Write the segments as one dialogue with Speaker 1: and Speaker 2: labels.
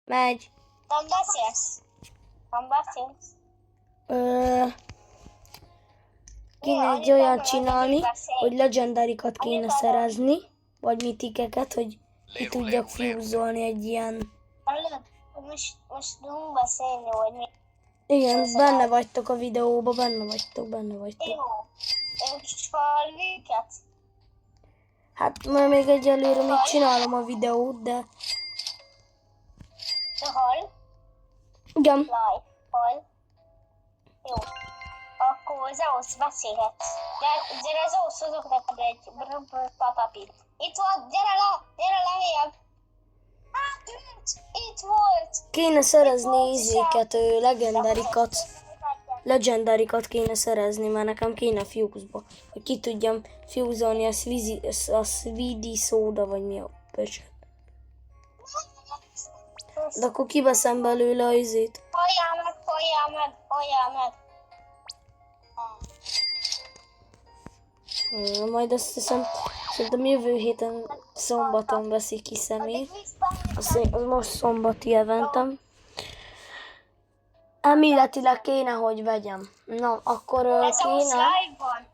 Speaker 1: Megy.
Speaker 2: Nem beszélsz? Nem beszélsz?
Speaker 1: Kéne egy olyat csinálni, hogy legendarikat kéne szerezni, vagy mitikeket, hogy ki tudjak fúzolni egy ilyen...
Speaker 2: Most tudunk beszélni, hogy mi...
Speaker 1: Igen, benne vagytok a videóba, benne vagytok.
Speaker 2: Jó. És hall őket?
Speaker 1: Hát mert még egyelőre még csinálom a videót, de...
Speaker 2: De hall?
Speaker 1: Igen.
Speaker 2: Live. Hall? Jó. Akkor Zeus beszélhetsz. Gyere Zeus, hozok neked egy patapit. Itt van, gyere lejjebb. Hát itt volt.
Speaker 1: Kéne szerezni izéket, legendarikat kéne szerezni, mert nekem kéne fuse-ba. Hogy ki tudjam fuse-olni a Sweetie Soda, vagy mi a pöcsöt. De akkor kiveszem belőle a izét.
Speaker 2: Halljál meg.
Speaker 1: Majd azt hiszem, szerintem jövő héten szombaton veszik ki személy. Az most szombati eventem. Elméletileg kéne, hogy vegyem. Na, akkor kéne...
Speaker 2: Live van,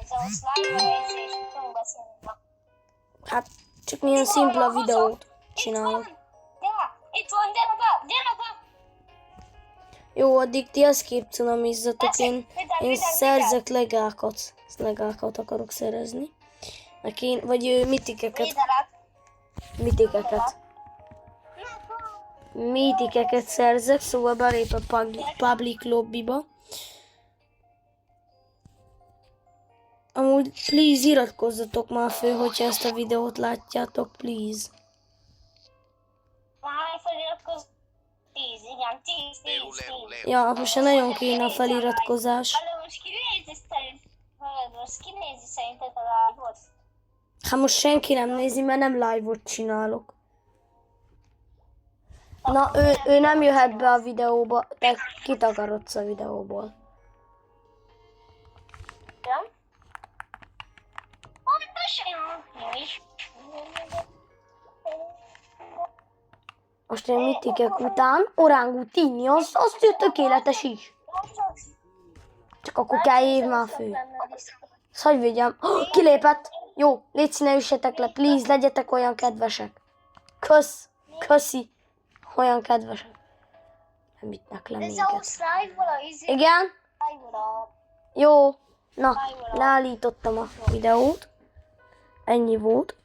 Speaker 2: Zeus live van, és tudunk beszélni.
Speaker 1: Hát, csak milyen szimpla videót csinálok.
Speaker 2: Itt van, gyere be!
Speaker 1: Jó, addig ti escape cunamizzatok, én szerzek legákat akarok szerezni. Vagy mitikeket szerzek, szóval belép a public lobbyba. Amúgy please iratkozzatok már föl, hogyha ezt a videót látjátok, please.
Speaker 2: Már feliratkozz. 10, igen, 10.
Speaker 1: Ja, most nagyon kéne a feliratkozás.
Speaker 2: Most kinézi szerinted a live-ot?
Speaker 1: Hát most senki nem nézi, mert nem live-ot csinálok. Na, ő nem jöhet be a videóba, te kitakarodsz a videóból.
Speaker 2: Nem?
Speaker 1: Most én mitikek után Orangutini, az tökéletes is. Csak akkor kell hívni már fő. Ezt hogy vigyem? Kilépett! Jó, légy ne üssetek le, please, legyetek olyan kedvesek. Köszi. Olyan kedvesek. Nem ütnek le minket. Igen? Jó. Na, leállítottam a videót. Ennyi volt.